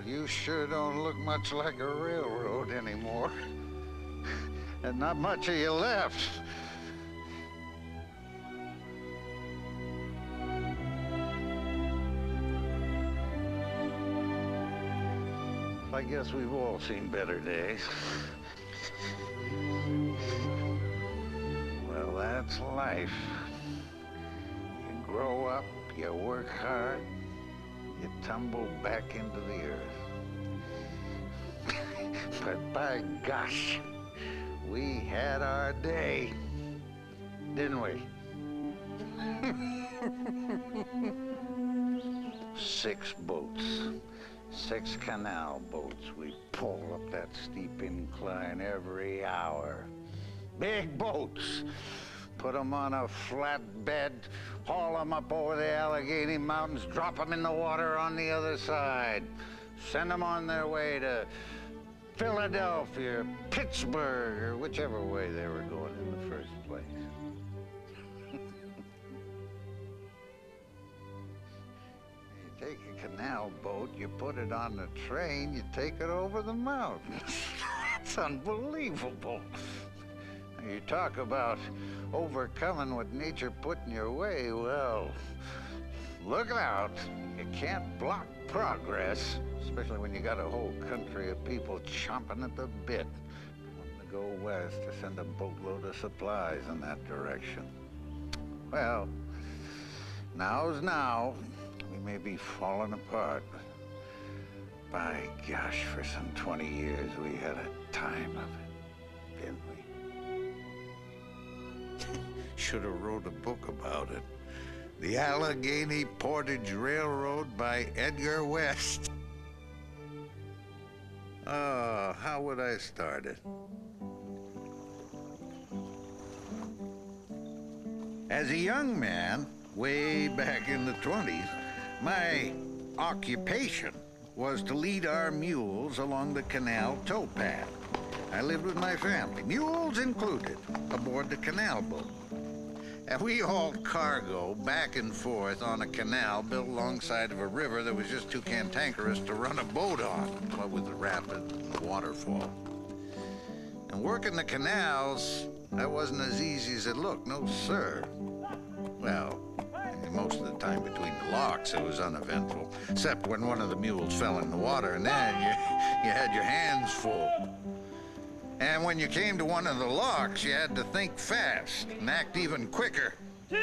Well, you sure don't look much like a railroad anymore. And not much of you left. I guess we've all seen better days. Well, that's life. You grow up, you work hard, you tumble back into the earth. But by gosh, we had our day, didn't we? 6 boats, 6 canal boats. We pull up that steep incline every hour. Big boats. Put them on a flatbed, haul them up over the Allegheny Mountains, drop them in the water on the other side, send them on their way to Philadelphia, Pittsburgh, or whichever way they were going in the first place. You take a canal boat, you put it on the train, you take it over the mountains. It's unbelievable. You talk about overcoming what nature put in your way, well, look out. You can't block progress, especially when you got a whole country of people chomping at the bit, wanting to go west to send a boatload of supplies in that direction. Well, now's now. We may be falling apart. By gosh, for some 20 years, we had a time of it, didn't we? Should have wrote a book about it. The Allegheny Portage Railroad by Edgar West. Oh, how would I start it? As a young man, way back in the 20s, my occupation was to lead our mules along the canal towpath. I lived with my family, mules included, aboard the canal boat. And we hauled cargo back and forth on a canal built alongside of a river that was just too cantankerous to run a boat on, what with the rapids and the waterfall. And working the canals, that wasn't as easy as it looked, no sir. Well, most of the time between the locks, it was uneventful, except when one of the mules fell in the water, and then you had your hands full. And when you came to one of the locks, you had to think fast and act even quicker. You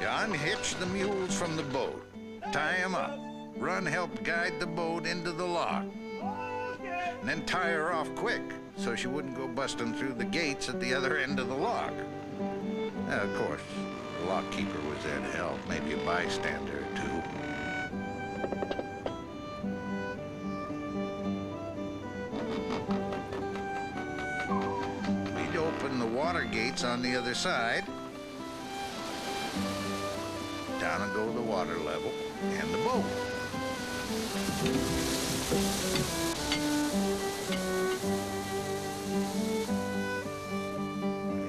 unhitch the mules from the boat, tie them up, run help guide the boat into the lock, and then tie her off quick so she wouldn't go busting through the gates at the other end of the lock. Of course, the lock keeper was there to help, maybe a bystander or two. We'd open the water gates on the other side. Down and go the water level and the boat.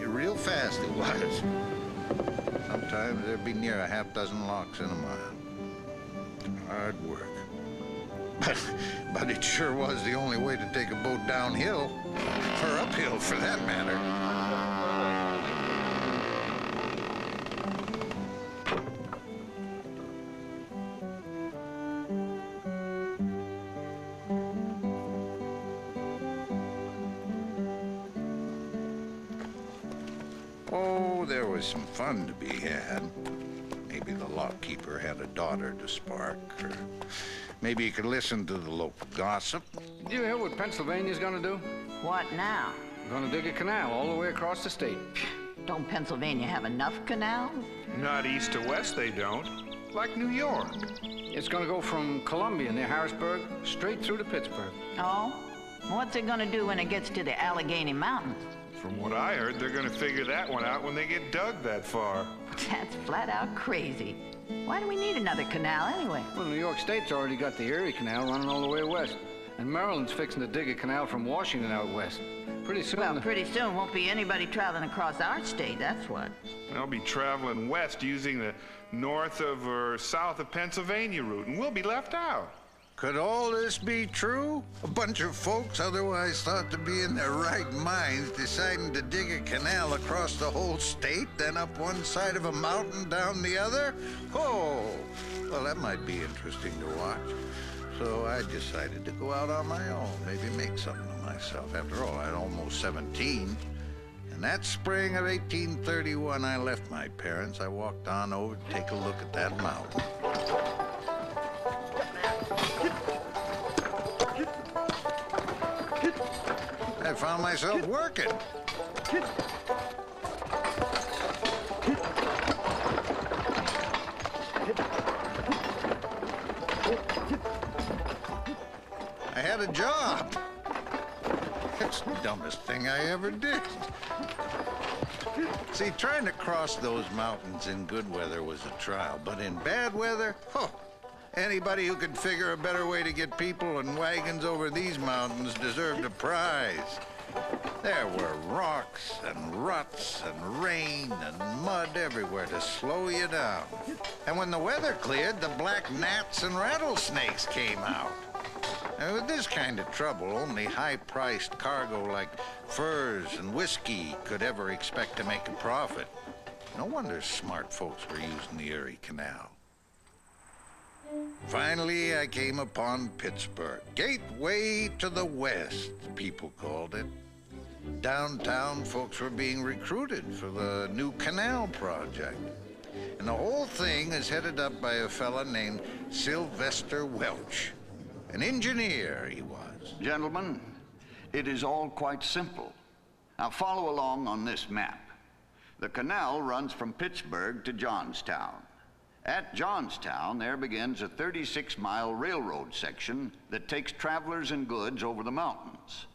Real fast it was. Sometimes there'd be near a half-dozen locks in a mile. Hard work. But it sure was the only way to take a boat downhill, or uphill for that matter. Oh, there was some fun to be had. Maybe the lockkeeper had a daughter to spark, or maybe you could listen to the local gossip. Did you hear what Pennsylvania's gonna do? What now? Gonna dig a canal all the way across the state. Don't Pennsylvania have enough canals? Not east to west, they don't. Like New York. It's gonna go from Columbia near Harrisburg straight through to Pittsburgh. Oh? What's it gonna do when it gets to the Allegheny Mountains? From what I heard, they're gonna figure that one out when they get dug that far. That's flat out crazy. Why do we need another canal anyway? Well, New York State's already got the Erie Canal running all the way west. And Maryland's fixing to dig a canal from Washington out west. Pretty soon. Well, pretty soon won't be anybody traveling across our state, that's what. They'll be traveling west using the north of or south of Pennsylvania route, and we'll be left out. Could all this be true? A bunch of folks otherwise thought to be in their right minds deciding to dig a canal across the whole state, then up one side of a mountain, down the other? Oh, well, that might be interesting to watch. So I decided to go out on my own, maybe make something of myself. After all, I'm almost 17. And that spring of 1831, I left my parents. I walked on over to take a look at that mountain. I found myself working. I had a job. It's the dumbest thing I ever did. See, trying to cross those mountains in good weather was a trial, but in bad weather, anybody who could figure a better way to get people and wagons over these mountains deserved a prize. There were rocks and ruts and rain and mud everywhere to slow you down. And when the weather cleared, the black gnats and rattlesnakes came out. And with this kind of trouble, only high-priced cargo like furs and whiskey could ever expect to make a profit. No wonder smart folks were using the Erie Canal. Finally, I came upon Pittsburgh. Gateway to the West, people called it. Downtown, folks were being recruited for the new canal project. And the whole thing is headed up by a fella named Sylvester Welch. An engineer, he was. Gentlemen, it is all quite simple. Now follow along on this map. The canal runs from Pittsburgh to Johnstown. At Johnstown, there begins a 36-mile railroad section that takes travelers and goods over the mountains.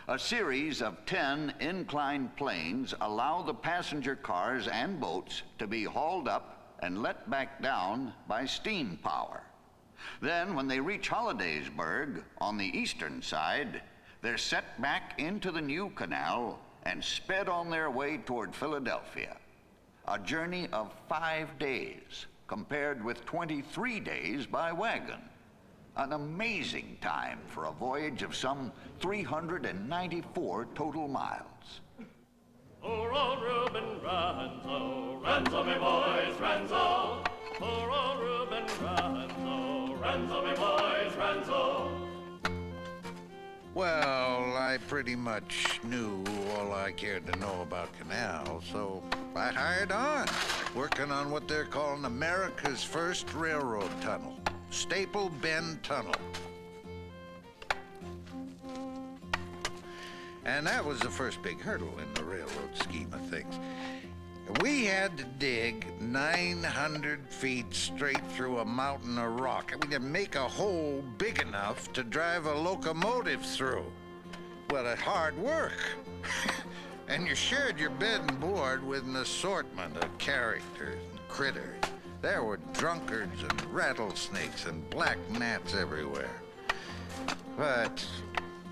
A series of 10 inclined planes allow the passenger cars and boats to be hauled up and let back down by steam power. Then, when they reach Hollidaysburg on the eastern side, they're set back into the new canal and sped on their way toward Philadelphia. A journey of 5 days, compared with 23 days by wagon. An amazing time for a voyage of some 394 total miles. Poor old Reuben Ranzo, Ranzo me boys, Ranzo. Poor old Reuben Ranzo, Ranzo me boys, Ranzo. Well, I pretty much knew all I cared to know about canals, so I hired on, working on what they're calling America's first railroad tunnel, Staple Bend Tunnel. And that was the first big hurdle in the railroad scheme of things. We had to dig 900 feet straight through a mountain of rock. I mean, to make a hole big enough to drive a locomotive through. Well, it's hard work. And you shared your bed and board with an assortment of characters and critters. There were drunkards and rattlesnakes and black gnats everywhere. But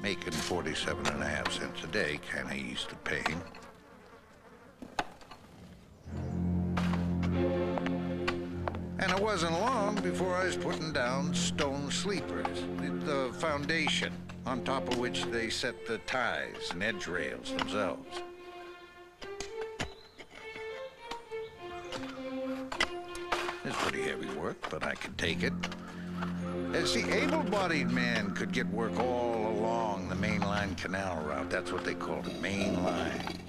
making 47.5 cents a day kind of eased the pain. And it wasn't long before I was putting down stone sleepers, the foundation on top of which they set the ties and edge rails themselves. It's pretty heavy work, but I could take it. As the able-bodied man could get work all along the mainline canal route. That's what they called it, main line.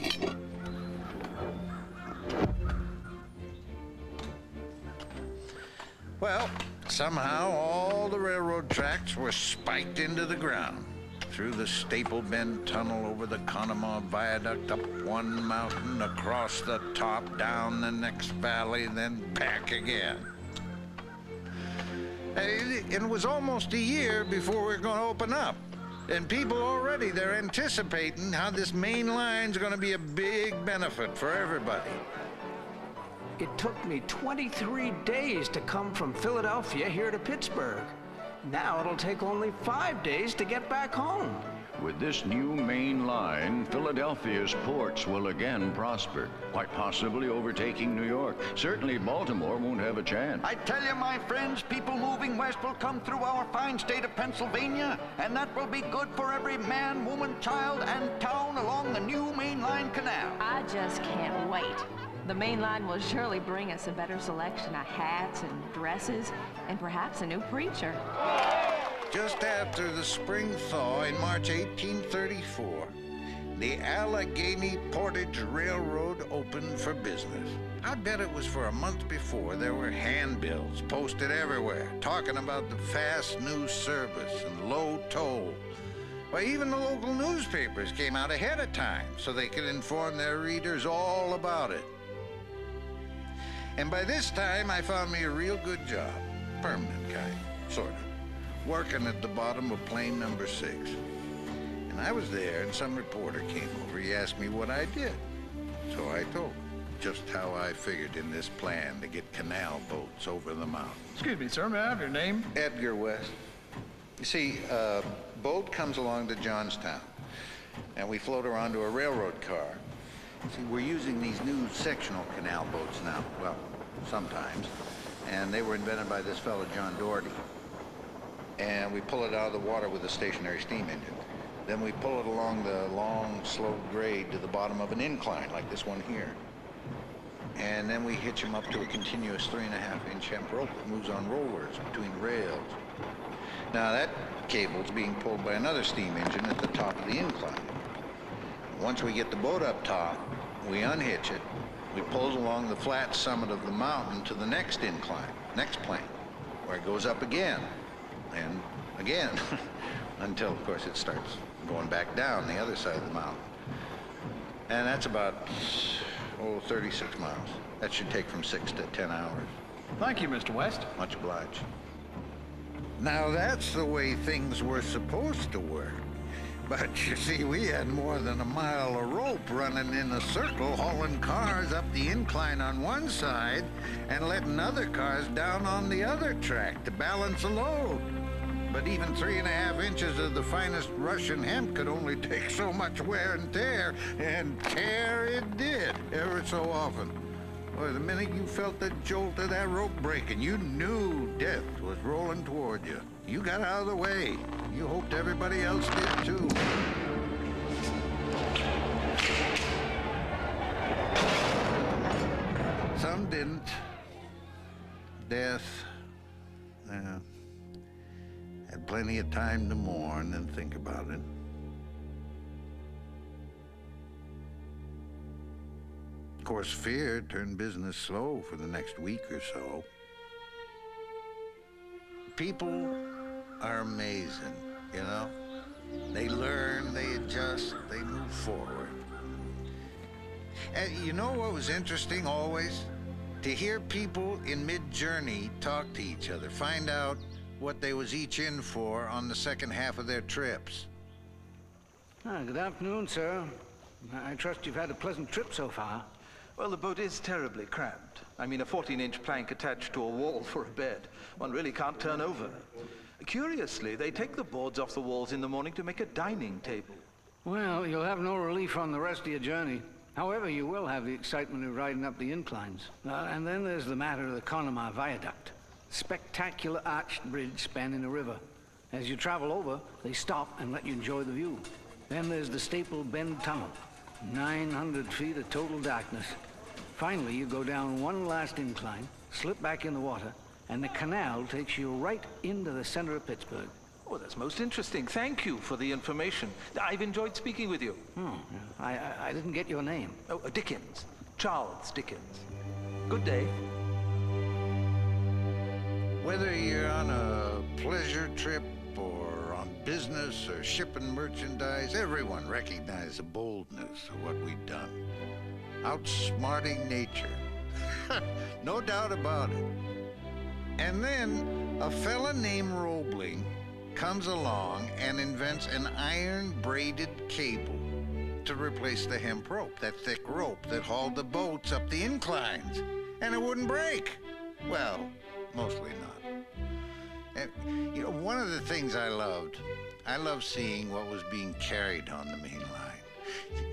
Well, somehow all the railroad tracks were spiked into the ground. Through the Staple Bend Tunnel, over the Conemaugh Viaduct, up one mountain, across the top, down the next valley, then back again. It was almost a year before we were going to open up. And people already, they're anticipating how this main line's going to be a big benefit for everybody. It took me 23 days to come from Philadelphia here to Pittsburgh. Now it'll take only 5 days to get back home. With this new main line, Philadelphia's ports will again prosper, quite possibly overtaking New York. Certainly Baltimore won't have a chance. I tell you, my friends, people moving west will come through our fine state of Pennsylvania, and that will be good for every man, woman, child, and town along the new main line canal. I just can't wait. The main line will surely bring us a better selection of hats and dresses, and perhaps a new preacher. Just after the spring thaw in March 1834, the Allegheny Portage Railroad opened for business. I bet it was for a month before there were handbills posted everywhere talking about the fast new service and low toll. Well, even the local newspapers came out ahead of time so they could inform their readers all about it. And by this time, I found me a real good job, permanent kind, sort of, working at the bottom of plane number 6. And I was there, and some reporter came over. He asked me what I did. So I told him just how I figured in this plan to get canal boats over the mountain. Excuse me, sir, may I have your name? Edgar West. You see, boat comes along to Johnstown, and we float her onto a railroad car. See, we're using these new sectional canal boats now. Well, sometimes. And they were invented by this fellow, John Doherty. And we pull it out of the water with a stationary steam engine. Then we pull it along the long, slow grade to the bottom of an incline, like this one here. And then we hitch them up to a continuous 3.5-inch hemp rope that moves on rollers between rails. Now that cable's being pulled by another steam engine at the top of the incline. Once we get the boat up top, we unhitch it. We pull it along the flat summit of the mountain to the next incline, next plane, where it goes up again. And again, until, of course, it starts going back down the other side of the mountain. And that's about, 36 miles. That should take from 6 to 10 hours. Thank you, Mr. West. Much obliged. Now, that's the way things were supposed to work. But you see, we had more than a mile of rope running in a circle, hauling cars up the incline on one side and letting other cars down on the other track to balance a load. But even 3.5 inches of the finest Russian hemp could only take so much wear and tear it did, ever so often. Boy, the minute you felt the jolt of that rope breaking, you knew death was rolling toward you. You got out of the way. You hoped everybody else did too. Some didn't. Death, had plenty of time to mourn and think about it. Of course, fear turned business slow for the next week or so. People are amazing, you know? They learn, they adjust, they move forward. And you know what was interesting always? To hear people in mid-journey talk to each other, find out what they was each in for on the second half of their trips. Good afternoon, sir. I trust you've had a pleasant trip so far. Well, the boat is terribly cramped. I mean, a 14-inch plank attached to a wall for a bed. One really can't turn over. Curiously, they take the boards off the walls in the morning to make a dining table. Well, you'll have no relief on the rest of your journey. However, you will have the excitement of riding up the inclines. And then there's the matter of the Connemara Viaduct. Spectacular arched bridge spanning a river. As you travel over, they stop and let you enjoy the view. Then there's the Staple Bend Tunnel. 900 feet of total darkness. Finally, you go down one last incline, slip back in the water, and the canal takes you right into the center of Pittsburgh. Oh, that's most interesting. Thank you for the information. I've enjoyed speaking with you. I didn't get your name. Oh, Dickens. Charles Dickens. Good day. Whether you're on a pleasure trip or on business or shipping merchandise, everyone recognized the boldness of what we'd done. Outsmarting nature. No doubt about it. And then a fella named Roebling comes along and invents an iron braided cable to replace the hemp rope, that thick rope that hauled the boats up the inclines. And it wouldn't break. Well, mostly not. And, you know, one of the things I loved I loved seeing what was being carried on the main line.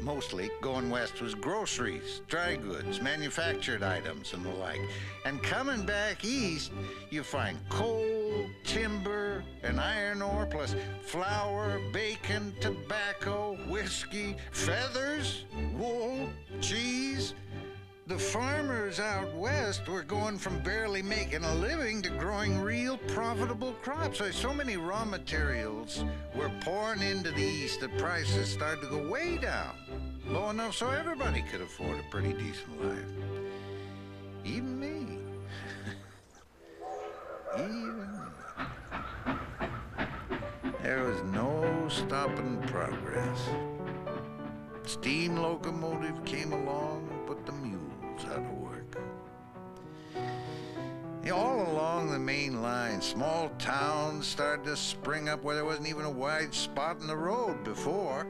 Mostly, going west was groceries, dry goods, manufactured items, and the like. And coming back east, you find coal, timber, and iron ore, plus flour, bacon, tobacco, whiskey, feathers, wool, cheese. The farmers out west were going from barely making a living to growing real profitable crops. So many raw materials were pouring into the east that prices started to go way down, low enough so everybody could afford a pretty decent life. Even me. Even me. There was no stopping progress. Steam locomotive came along and put the mules out of work. All along the main line, small towns started to spring up where there wasn't even a wide spot in the road before.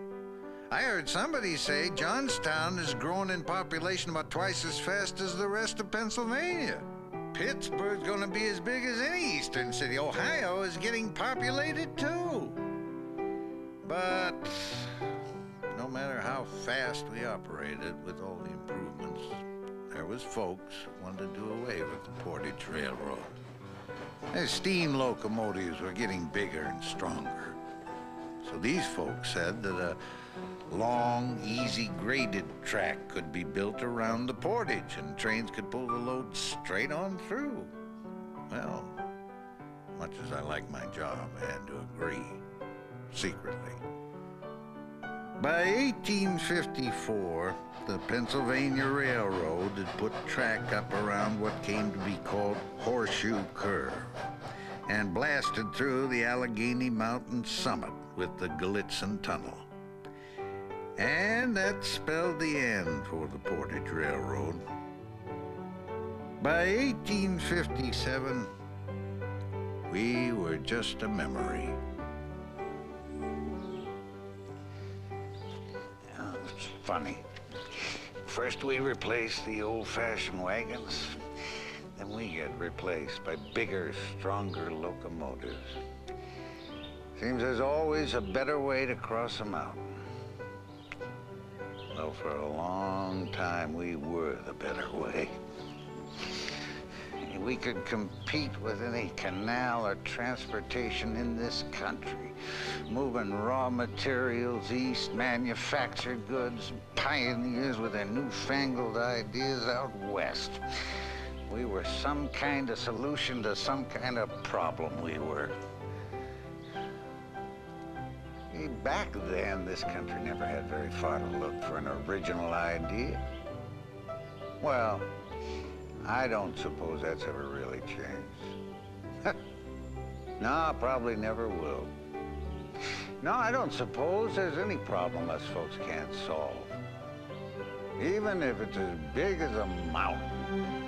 I heard somebody say Johnstown is growing in population about twice as fast as the rest of Pennsylvania. Pittsburgh's gonna be as big as any eastern city. Ohio is getting populated too. But no matter how fast we operated with all the improvements, there was folks who wanted to do away with the Portage Railroad. The steam locomotives were getting bigger and stronger. So these folks said that a long, easy graded track could be built around the portage and trains could pull the load straight on through. Well, much as I like my job, I had to agree, secretly. By 1854, the Pennsylvania Railroad had put track up around what came to be called Horseshoe Curve and blasted through the Allegheny Mountain summit with the Gallitzin Tunnel. And that spelled the end for the Portage Railroad. By 1857, we were just a memory. It's funny. First we replaced the old-fashioned wagons, then we get replaced by bigger, stronger locomotives. Seems there's always a better way to cross a mountain. Well, for a long time, we were the better way. We could compete with any canal or transportation in this country, moving raw materials east, manufactured goods, pioneers with their newfangled ideas out west. We were some kind of solution to some kind of problem, we were. Back then, this country never had very far to look for an original idea. Well, I don't suppose that's ever really changed. No, probably never will. No, I don't suppose there's any problem us folks can't solve. Even if it's as big as a mountain.